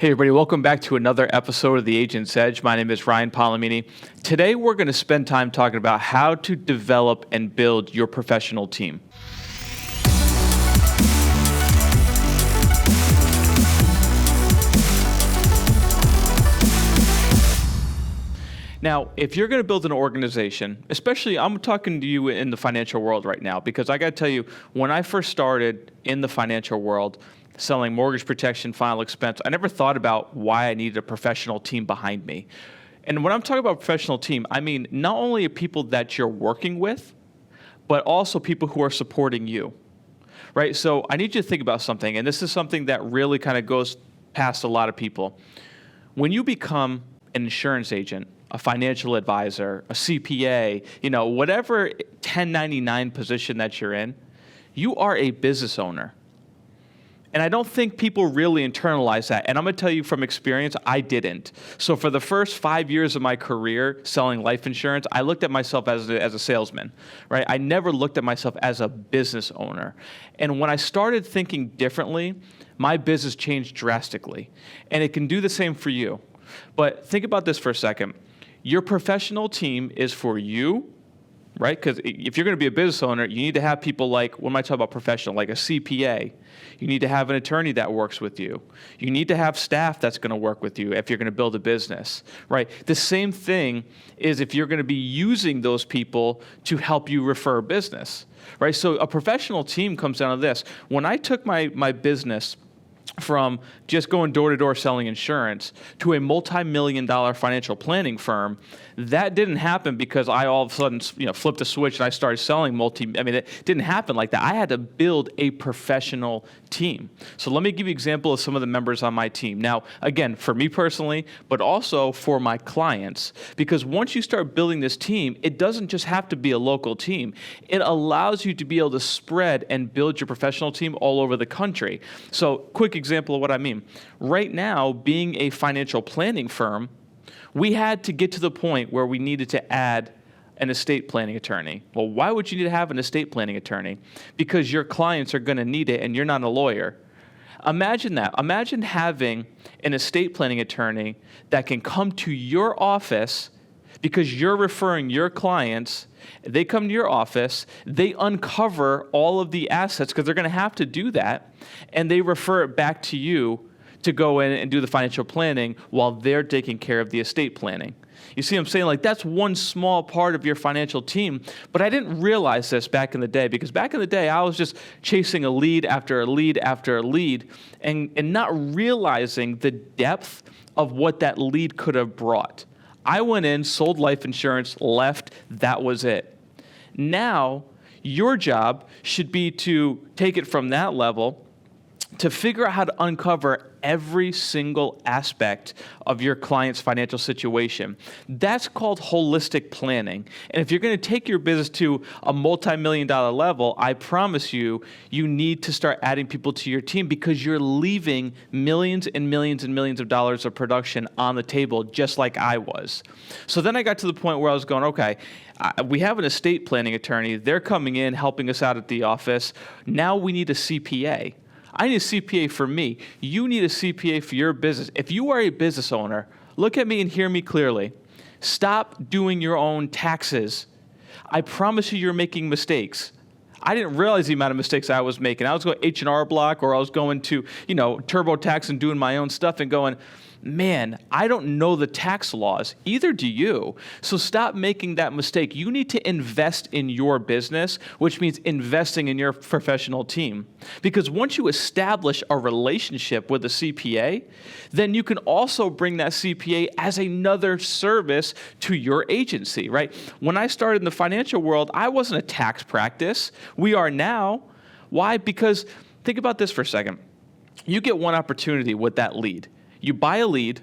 Hey everybody, welcome back to another episode of The Agent's Edge. My name is Ryan Palomini. Today we're going to spend time talking about how to develop and build your professional team. Now, if you're going to build an organization, especially I'm talking to you in the financial world right now, because I got to tell you, when I first started in the financial world, selling mortgage protection, final expense, I never thought about why I needed a professional team behind me. And when I'm talking about professional team, I mean not only people that you're working with, but also people who are supporting you, right? So I need you to think about something, and this is something that really kind of goes past a lot of people. When you become an insurance agent, a financial advisor, a CPA, whatever 1099 position that you're in, you are a business owner. And I don't think people really internalize that. And I'm going to tell you from experience, I didn't. So for the first 5 years of my career selling life insurance, I looked at myself as a salesman, right? I never looked at myself as a business owner. And when I started thinking differently, my business changed drastically. And it can do the same for you. But think about this for a second. Your professional team is for you, right? Because if you're going to be a business owner, you need to have people like, what am I talking about professional? Like a CPA. You need to have an attorney that works with you. You need to have staff that's going to work with you if you're going to build a business, right? The same thing is if you're going to be using those people to help you refer business, right? So a professional team comes down to this. When I took my business from just going door-to-door selling insurance to a multi-million-dollar financial planning firm, that didn't happen because I all of a sudden flipped a switch and I started selling it didn't happen like that. I had to build a professional team. So let me give you an example of some of the members on my team. Now, again, for me personally, but also for my clients, because once you start building this team, it doesn't just have to be a local team. It allows you to be able to spread and build your professional team all over the country. So quick example of what I mean. Right now, being a financial planning firm, we had to get to the point where we needed to add an estate planning attorney. Well, why would you need to have an estate planning attorney? Because your clients are going to need it and you're not a lawyer. Imagine that. Imagine having an estate planning attorney that can come to your office because you're referring your clients. They come to your office, they uncover all of the assets because they're going to have to do that, and they refer it back to you to go in and do the financial planning while they're taking care of the estate planning. You see what I'm saying? Like, that's one small part of your financial team, but I didn't realize this back in the day, because back in the day, I was just chasing a lead after a lead after a lead and not realizing the depth of what that lead could have brought. I went in, sold life insurance, left, that was it. Now, your job should be to take it from that level to figure out how to uncover every single aspect of your client's financial situation. That's called holistic planning. And if you're going to take your business to a multi-million-dollar level, I promise you, you need to start adding people to your team, because you're leaving millions and millions and millions of dollars of production on the table, just like I was. So then I got to the point where I was going, okay, we have an estate planning attorney. They're coming in, helping us out at the office. Now we need a CPA. I need a CPA for me. You need a CPA for your business. If you are a business owner, look at me and hear me clearly. Stop doing your own taxes. I promise you're making mistakes. I didn't realize the amount of mistakes I was making. I was going H&R Block, or I was going to, TurboTax and doing my own stuff and going, man, I don't know the tax laws. Either do you. So stop making that mistake. You need to invest in your business, which means investing in your professional team. Because once you establish a relationship with a CPA, then you can also bring that CPA as another service to your agency, right? When I started in the financial world, I wasn't a tax practice. We are now. Why? Because think about this for a second. You get one opportunity with that lead. You buy a lead,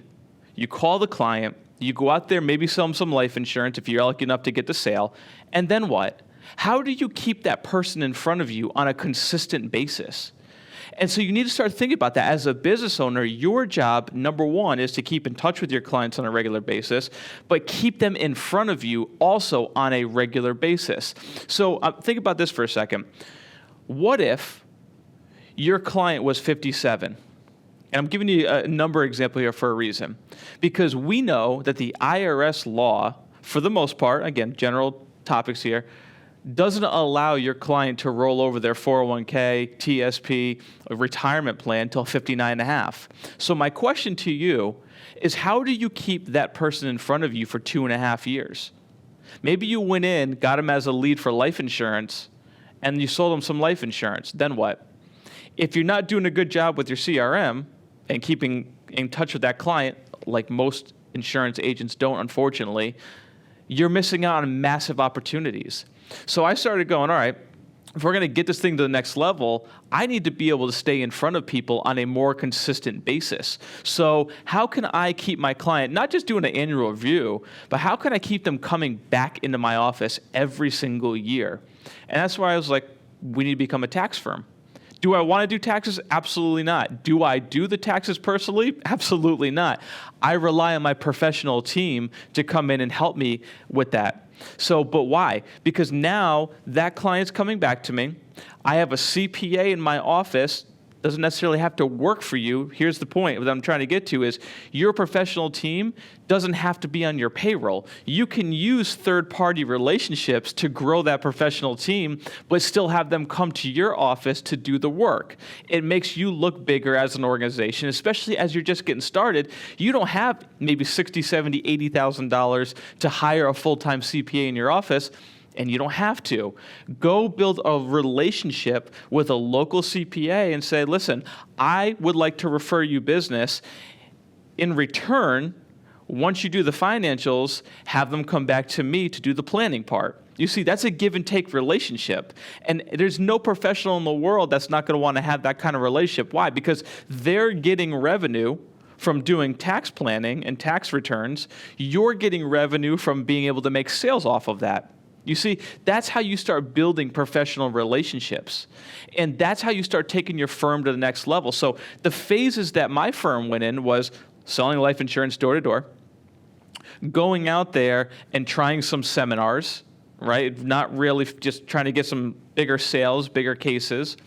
you call the client, you go out there, maybe sell them some life insurance if you're lucky enough to get the sale, and then what? How do you keep that person in front of you on a consistent basis? And so you need to start thinking about that. As a business owner, your job, number one, is to keep in touch with your clients on a regular basis, but keep them in front of you also on a regular basis. So think about this for a second. What if your client was 57? And I'm giving you a number example here for a reason. Because we know that the IRS law, for the most part, again, general topics here, doesn't allow your client to roll over their 401k, TSP, retirement plan until 59 and a half. So my question to you is, how do you keep that person in front of you for 2.5 years? Maybe you went in, got them as a lead for life insurance, and you sold them some life insurance. Then what? If you're not doing a good job with your CRM and keeping in touch with that client, like most insurance agents don't, unfortunately, you're missing out on massive opportunities. So I started going, all right, if we're going to get this thing to the next level, I need to be able to stay in front of people on a more consistent basis. So how can I keep my client, not just doing an annual review, but how can I keep them coming back into my office every single year? And that's why I was like, we need to become a tax firm. Do I want to do taxes? Absolutely not. Do I do the taxes personally? Absolutely not. I rely on my professional team to come in and help me with that. So, but why? Because now that client's coming back to me. I have a CPA in my office. Doesn't necessarily have to work for you. Here's the point that I'm trying to get to is your professional team doesn't have to be on your payroll. You can use third-party relationships to grow that professional team, but still have them come to your office to do the work. It makes you look bigger as an organization, especially as you're just getting started. You don't have maybe $60,000, $70,000, $80,000 to hire a full-time CPA in your office. And you don't have to. Go build a relationship with a local CPA and say, listen, I would like to refer you business. In return, once you do the financials, have them come back to me to do the planning part. You see, that's a give and take relationship. And there's no professional in the world that's not going to want to have that kind of relationship. Why? Because they're getting revenue from doing tax planning and tax returns. You're getting revenue from being able to make sales off of that. You see, that's how you start building professional relationships. And that's how you start taking your firm to the next level. So the phases that my firm went in was selling life insurance door to door, going out there and trying some seminars, right? Not really just trying to get some bigger sales, bigger cases.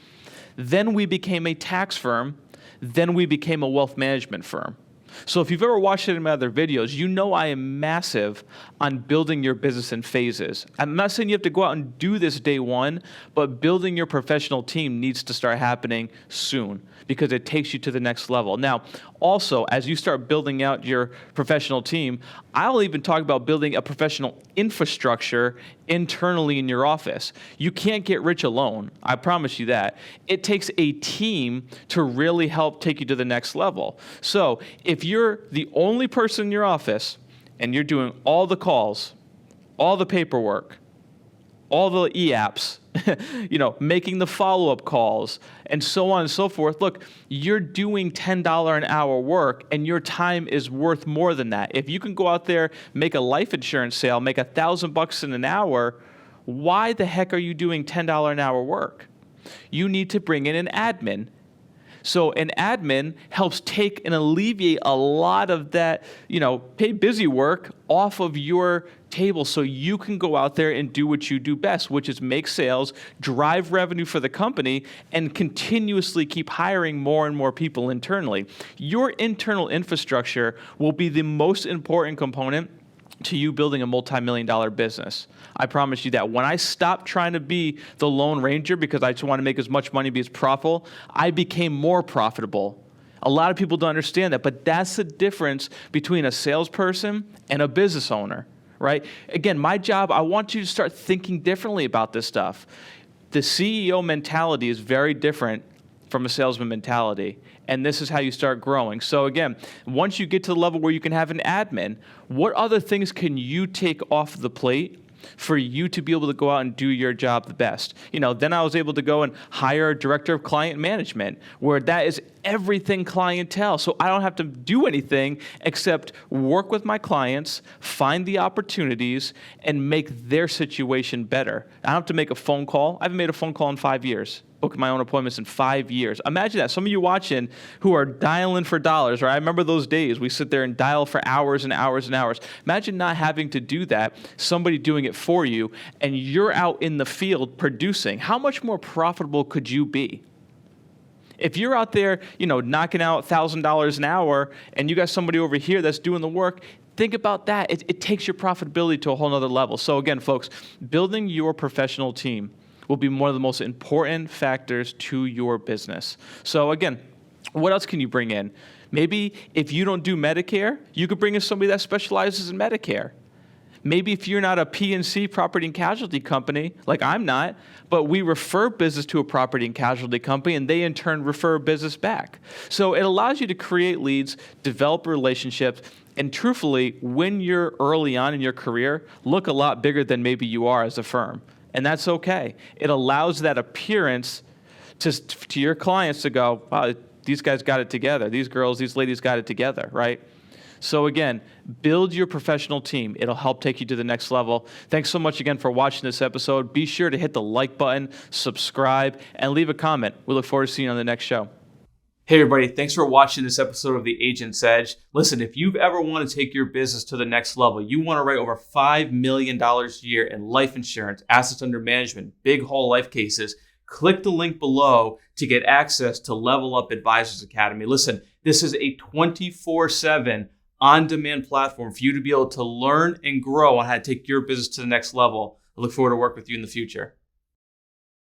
Then we became a tax firm. Then we became a wealth management firm. So if you've ever watched any of my other videos, you know I am massive on building your business in phases. I'm not saying you have to go out and do this day one, but building your professional team needs to start happening soon because it takes you to the next level. Now, also, as you start building out your professional team, I'll even talk about building a professional infrastructure internally in your office. You can't get rich alone. I promise you that. It takes a team to really help take you to the next level. So if you're the only person in your office and you're doing all the calls, all the paperwork, all the e-apps, making the follow-up calls, and so on and so forth. Look, you're doing $10 an hour work, and your time is worth more than that. If you can go out there, make a life insurance sale, make $1,000 in an hour, why the heck are you doing $10 an hour work? You need to bring in an admin. So an admin helps take and alleviate a lot of that, pay busy work off of your table so you can go out there and do what you do best, which is make sales, drive revenue for the company, and continuously keep hiring more and more people internally. Your internal infrastructure will be the most important component to you building a multi-million-dollar business. I promise you that. When I stopped trying to be the Lone Ranger because I just want to make as much money, be as profitable, I became more profitable. A lot of people don't understand that, but that's the difference between a salesperson and a business owner, right? Again, my job, I want you to start thinking differently about this stuff. The CEO mentality is very different from a salesman mentality. And this is how you start growing. So again, once you get to the level where you can have an admin, what other things can you take off the plate for you to be able to go out and do your job the best? Then I was able to go and hire a director of client management, where that is everything clientele. So I don't have to do anything except work with my clients, find the opportunities, and make their situation better. I don't have to make a phone call. I haven't made a phone call in 5 years. Booked my own appointments in 5 years. Imagine that. Some of you watching who are dialing for dollars, right? I remember those days. We sit there and dial for hours and hours and hours. Imagine not having to do that, somebody doing it for you, and you're out in the field producing. How much more profitable could you be? If you're out there, knocking out $1,000 an hour and you got somebody over here that's doing the work, think about that. It takes your profitability to a whole nother level. So again, folks, building your professional team will be one of the most important factors to your business. So again, what else can you bring in? Maybe if you don't do Medicare, you could bring in somebody that specializes in Medicare. Maybe if you're not a P&C, property and casualty company, like I'm not, but we refer business to a property and casualty company and they in turn refer business back. So it allows you to create leads, develop relationships, and truthfully, when you're early on in your career, look a lot bigger than maybe you are as a firm. And that's okay. It allows that appearance to your clients to go, wow, these guys got it together. These girls, these ladies got it together, right? So again, build your professional team. It'll help take you to the next level. Thanks so much again for watching this episode. Be sure to hit the like button, subscribe, and leave a comment. We look forward to seeing you on the next show. Hey everybody, thanks for watching this episode of The Agent's Edge. Listen, if you've ever want to take your business to the next level, you want to write over $5 million a year in life insurance, assets under management, big whole life cases, click the link below to get access to Level Up Advisors Academy. Listen, this is a 24/7 on-demand platform for you to be able to learn and grow on how to take your business to the next level. I look forward to working with you in the future.